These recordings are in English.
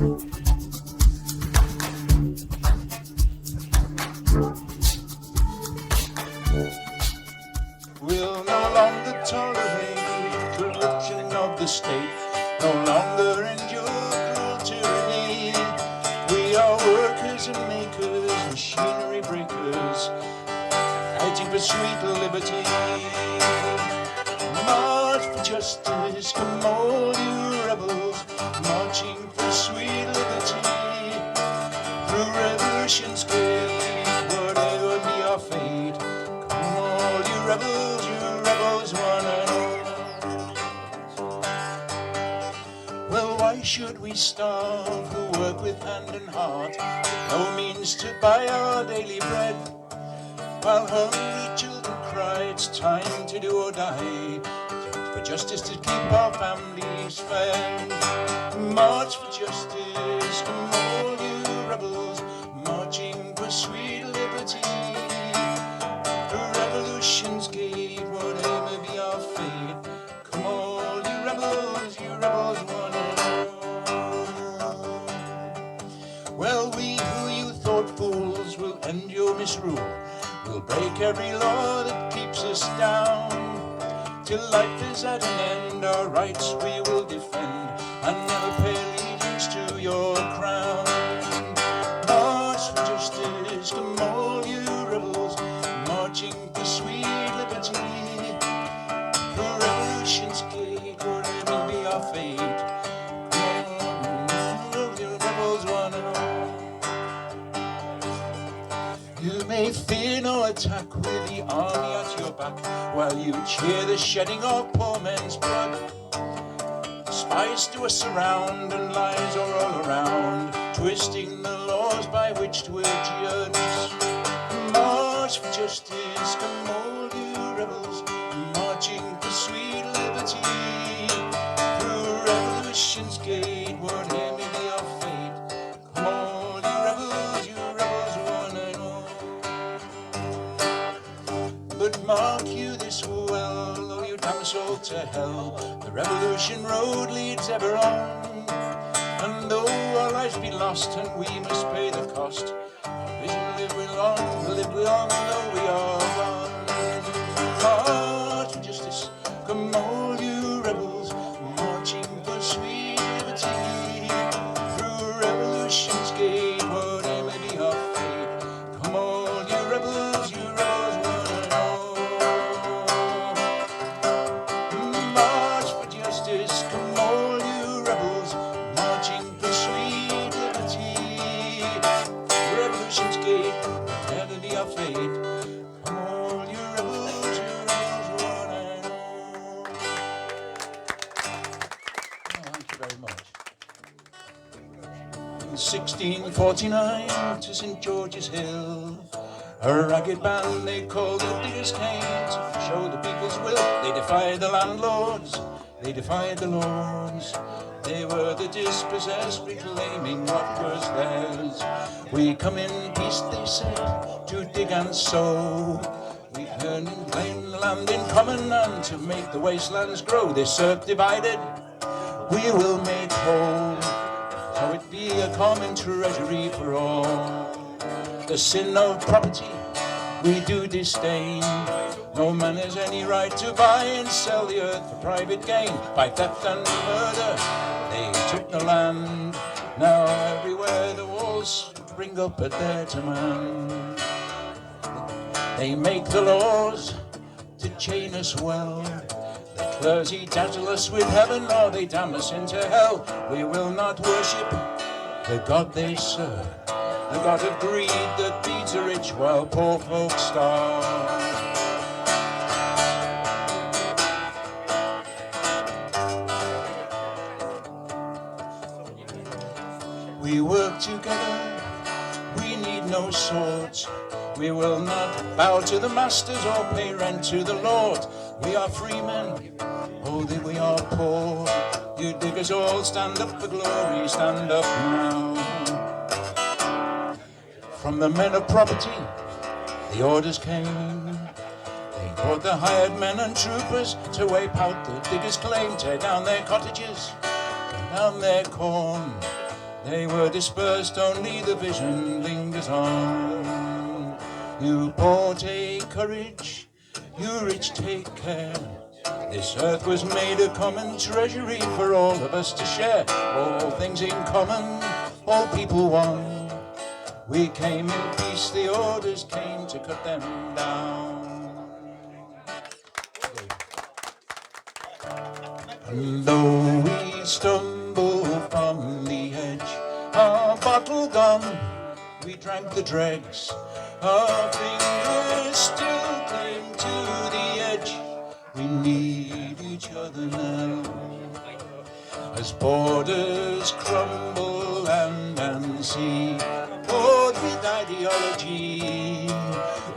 We'll no longer tolerate corruption of the state, no longer endure cruel tyranny. We are workers and makers, machinery breakers, fighting for sweet liberty. March for justice, come all you rebels, marching for sweet liberty. Through revolution's gate, whatever be our fate, come all you rebels, one and all. Well, why should we starve who work with hand and heart, with no means to buy our daily bread? While hungry children cry, it's time to do or die, for justice to keep our families fed. March for justice, come all you rebels, marching for sweet liberty. The revolution's gate, whatever be our fate, come all you rebels, one and all. Well, we who you thought fools will end your misrule. We'll break every law that keeps us down. Till life is at an end, our rights we will defend, and never pay allegiance to your crown. March for justice, come all you rebels, marching for sweet liberty. The revolution's gate, whatever be our fate, come all you rebels, one and all. You may fear no attack with the army at your back, while you cheer the shedding of poor men's blood. Spies do us surround, and lies are all around, twisting the laws by which we're judged. March for justice, come all you rebels, marching for sweet liberty. Through revolution's gate, whatever be our fate, come all you rebels, one and all. But mark you this well, though you damn us all to hell, the revolution road leads ever on. And though our lives be lost and we must pay the cost, our vision live we long, though we are gone. March for justice, come all you rebels, marching for sweet liberty. Through revolution's gate, whatever be our fate, come all you rebels, one and all. March for justice, come all you rebels, marching for sweet liberty. Revolution's gate, whatever be our fate, come all you rebels, one and all. Oh, thank you very much. In 1649 to St. George's Hill, a ragged band they called the biggest canes, show the people's will. They defied the landlords, they defied the lords. They were the dispossessed, reclaiming what was theirs. We come in peace, they said, to dig and sow. We earn and claim the land in common, and to make the wastelands grow. This earth divided, we will make whole, so it be a common treasury for all. The sin of property we do disdain. No man has any right to buy and sell the earth for private gain. By theft and murder they took the land. Now everywhere the walls spring up at their demand. They make the laws to chain us well. The clergy dazzle us with heaven, or they damn us into hell. We will not worship the God they serve, the God of greed that feeds the rich while poor folks starve. We work together, we need no swords. We will not bow to the masters or pay rent to the Lord. We are free men, oh that we are poor. You diggers all stand up for glory, stand up now. From the men of property, the orders came. They brought the hired men and troopers to wipe out the diggers' claim. Tear down their cottages, tear down their corn. They were dispersed, only the vision lingers on. You poor take courage, you rich take care. This earth was made a common treasury for all of us to share. All things in common, all people one. We came in peace, the orders came to cut them down. And though we stumble from the edge, our bottle gone, we drank the dregs. Our fingers still cling to the edge. We need each other now. As borders crumble and sea, bored with ideology,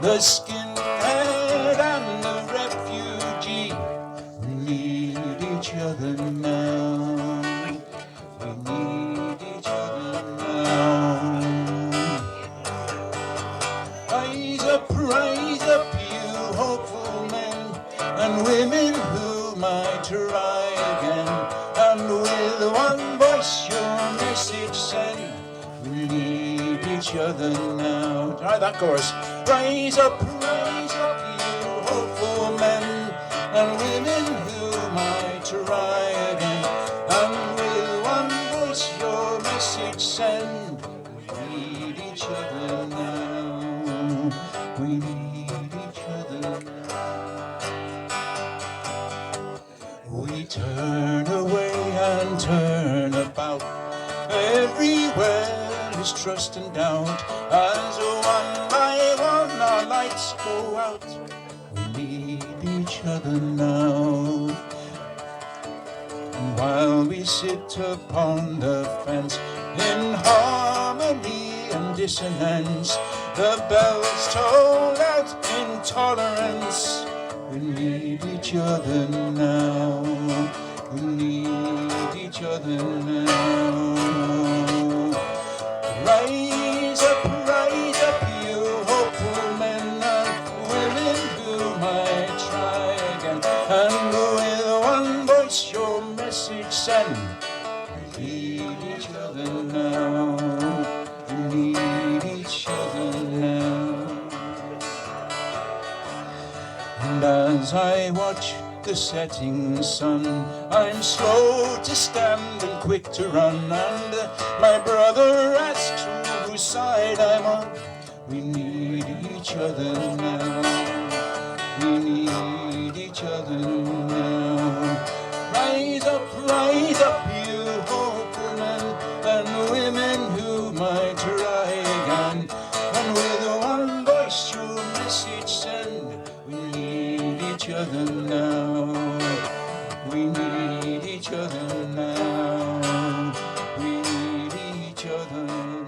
the skinhead and the refugee. We need each other now. We need each other now. Rise up, you hopeful men and women who might try again. And with one voice your message send. We need each other now. Try that chorus. Rise up, you hopeful men and women who might try again. And with one voice your message send. We need each other now. We need each other now. We turn away and turn about. Everywhere is trust and doubt. As one by one our lights go out. We need each other now. And while we sit upon the fence in harmony and dissonance, the bells toll out intolerance. We need each other now. We need each other now. Rise up, you hopeful men and women who might try again. And with one voice your message send. We need each other now. We need each other now. And as I watch the setting sun, I'm slow to stand and quick to run. And my brother asks whose side I'm on. We need each other now. We need each other now. Rise up, you hopeful men and women who might try again. And with one voice your message send. We need each other now. We need each other now. We need each other now.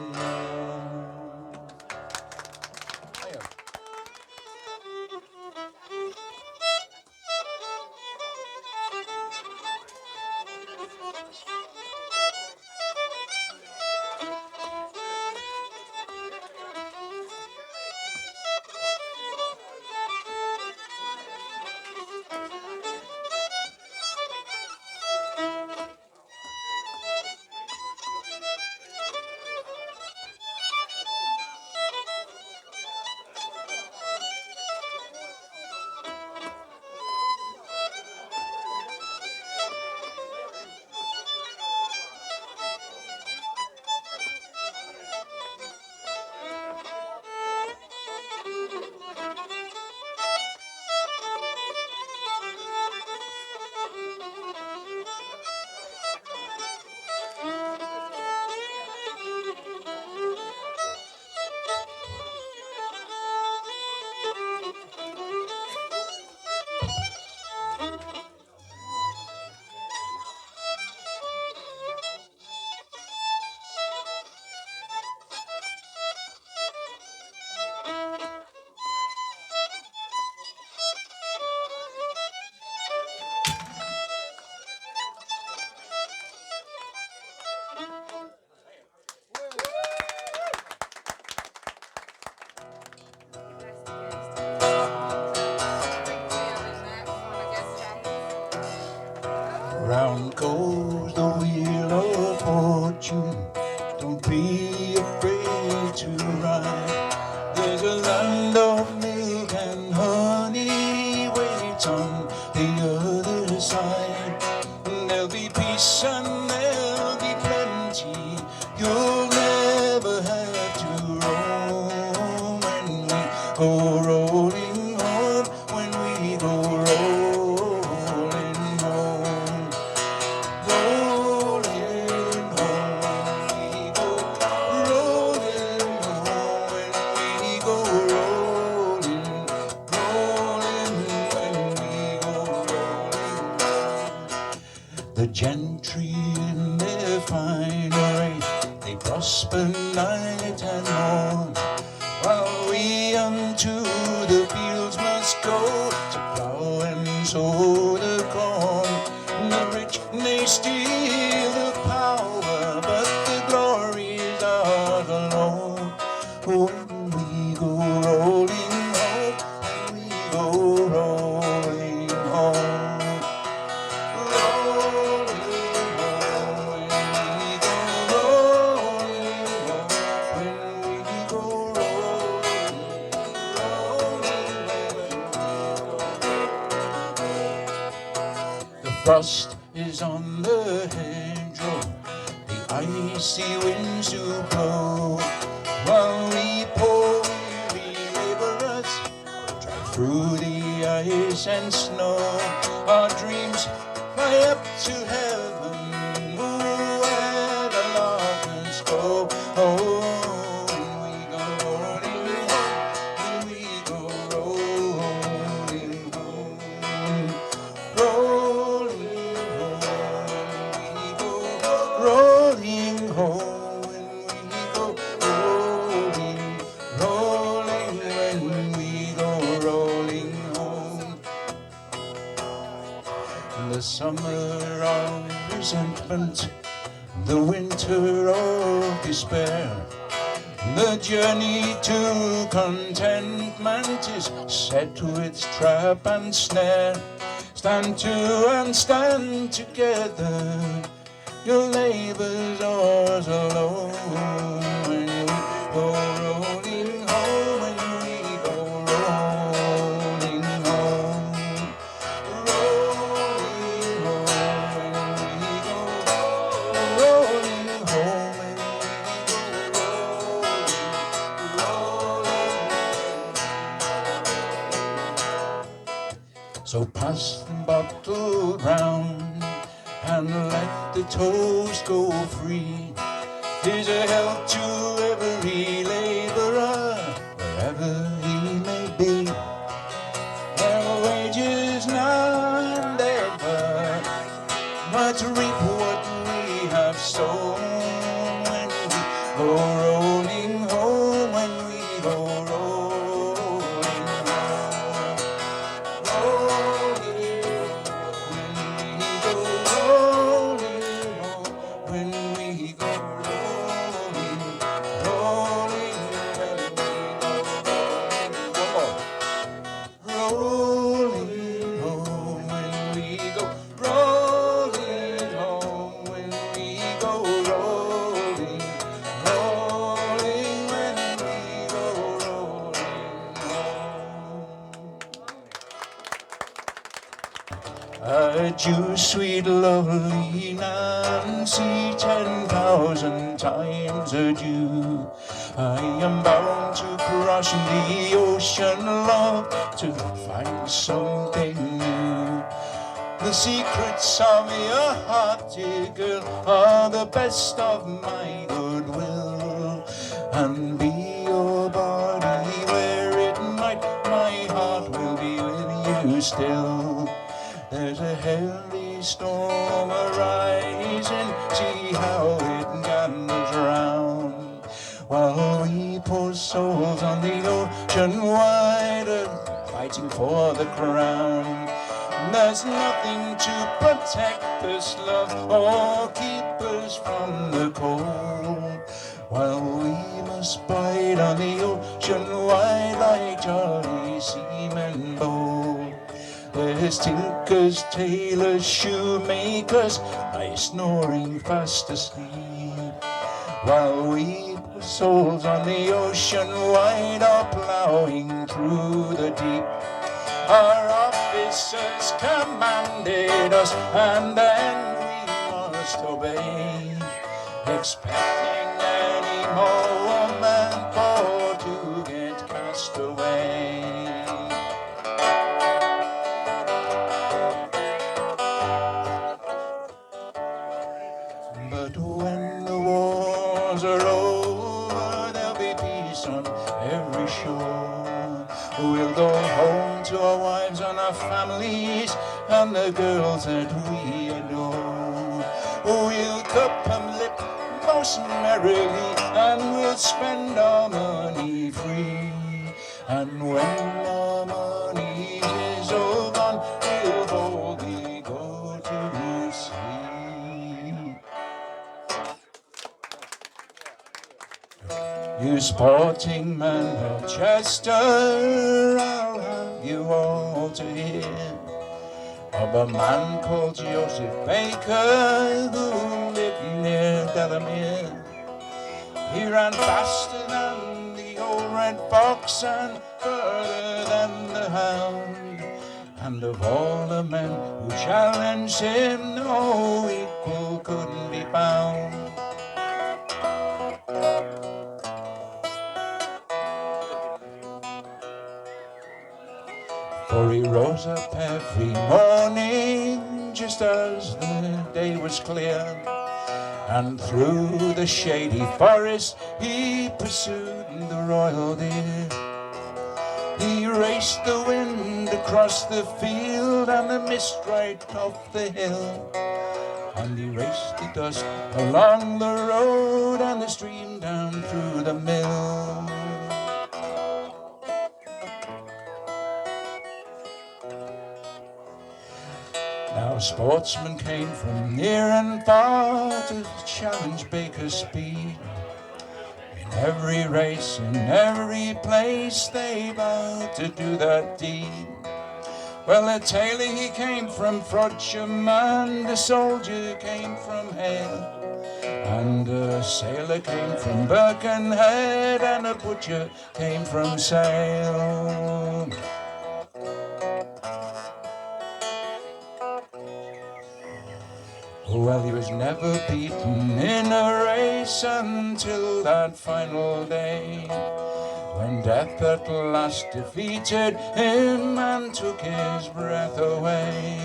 Round goes the wheel of fortune, Don't be afraid to ride. There's a land of milk and honey waits on the other side. There'll be peace and there'll be plenty. You'll never have to roam when we go rolling home. When we go rolling home, rolling home. We go rolling home when we go rolling, rolling when we go rolling. The gentry in their fine array, they prosper night and morn, while we unto the fields must go to plow and sow the corn. The rich may steal the power, but the glory is ours alone. When we go rolling home, when we go rolling home, rolling home, when we go rolling home, when we go rolling, rolling. The frost is on the hedgerow, the icy winds do blow, while we poor weary laborers drive through the ice and snow. Our dreams fly up to heaven, where the larkins go. Oh, when we go rolling home, when we go rolling home, rolling rolling home, when we go rolling, rolling when we go rolling home. The summer of resentment, the winter of despair, the journey to contentment is set with trap and snare. Stand to and stand together, your labor's ours alone. When we go rolling home, when we go rolling home, rolling home, when we go rolling home, when we go rolling. So pass the bottle round and let the toast go free. Here's a health to every laborer, wherever he may be. Their wages now and ever, but to reap what we have sown. When we go rolling home, when we go rolling home, rolling, when we go rolling home, when we go rolling, rolling, when we go rolling home, when we go rolling home, when we go rolling, rolling, when we go rolling home. Adieu, sweet lovely Nancy, 10,000 times adieu. I am bound to cross the ocean, love, to find something new. The secrets of your heart, dear girl, are the best of my goodwill. And be your body where it might, my heart will be with you still. There's a heavy storm arising, see how it gathers round, while we poor souls on the ocean wide are fighting for the crown. There's nothing to protect us, love, or keep us from the cold, while we must bide on the ocean wide like jolly seamen bold. There's tinkers, tailors, shoemakers lie snoring fast asleep, while we souls on the ocean wide are plowing through the deep. Our officers commanded us, and then we must obey, expecting any moment for to get cast away. But when the wars are over, there'll be peace on every shore. We'll go home to our wives and our families and the girls that we adore. We'll cup and lip most merrily, and we'll spend our money free. And when our money is all gone, we'll boldly go to sea. You sporting men of Chester, I'll have you all to hear of a man called Joseph Baker who lived near Gallimore. He ran faster than the old red fox and further than the hound, and of all the men who challenged him, no equal couldn't be found. For he rose up every morning just as the day was clear, and through the shady forest he pursued the royal deer. He raced the wind across the field and the mist right off the hill, and he raced the dust along the road and the stream down through the mill. Now sportsmen came from near and far to challenge Baker's speed. In every race, in every place, they vowed to do that deed. Well, the tailor he came from Frodsham, and the soldier came from Hale, and a sailor came from Birkenhead, and a butcher came from Sale. Well, he was never beaten in a race until that final day, when death at last defeated him and took his breath away.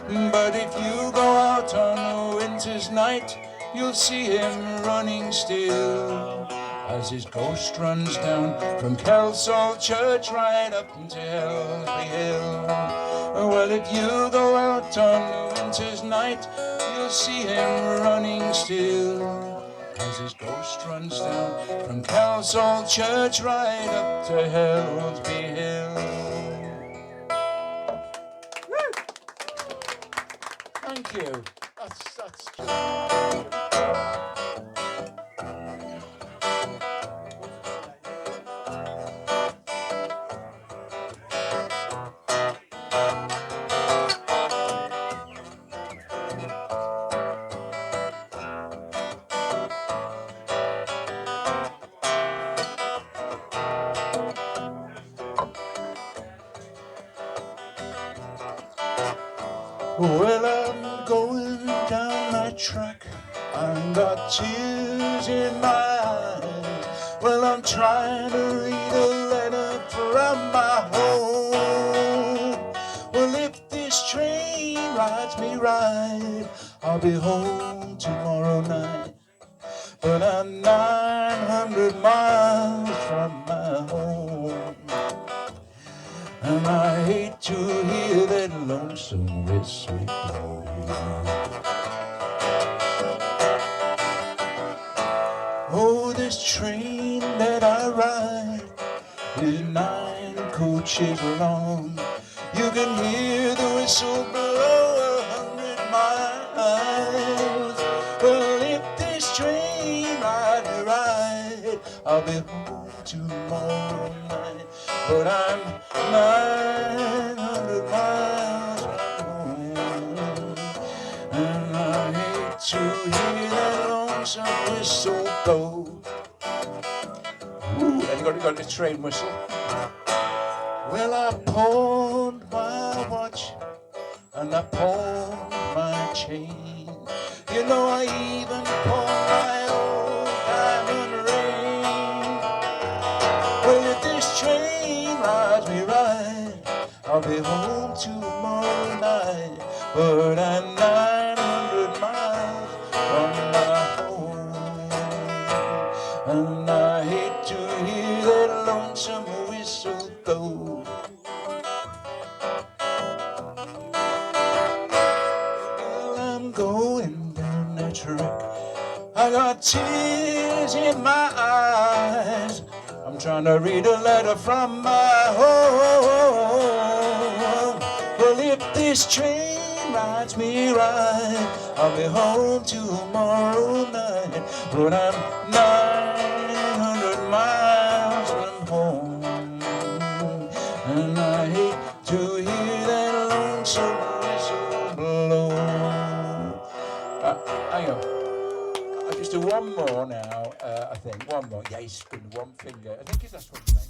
But if you go out on a winter's night, you'll see him running still, as his ghost runs down from Kelsall Church right up to Helsby Hill. Well, if you go out on a winter's night, you'll see him running still, as his ghost runs down from Kelsall Church right up to Helsby Hill. Woo! Thank you. That's well, I'm going down that track, I've got tears in my eyes. Well, I'm trying to read a letter from my home. Well, if this train rides me right, I'll be home tomorrow night. But I'm 900 miles from my home, and I hate to hear that lonesome whistle blow. Oh, this train that I ride is 9 coaches long. You can hear the whistle blow 100 miles. Well, if this train ride me right, I'll be home tomorrow night. But I'm 900 miles from home, and I hate to hear that lonesome whistle blow. Ooh, and you got the train whistle. Well, I pawned my watch and I pawned my chain. You know, I even pawned my old diamond ring. Well, if this train rides me right, I'll be home tomorrow night. But I'm 900 miles from my home, and I hate to hear that lonesome whistle go. Well, I'm going down that track. I got tears in my eyes. I'm trying to read a letter from my home. Well, if this train rides me right, I'll be home tomorrow night. But I'm 900 miles from home, and I hate to hear that lonesome whistle blow. Hang on. I'll just do one more now, I think. One more. Yeah, he's spin one finger. I think that's what he makes.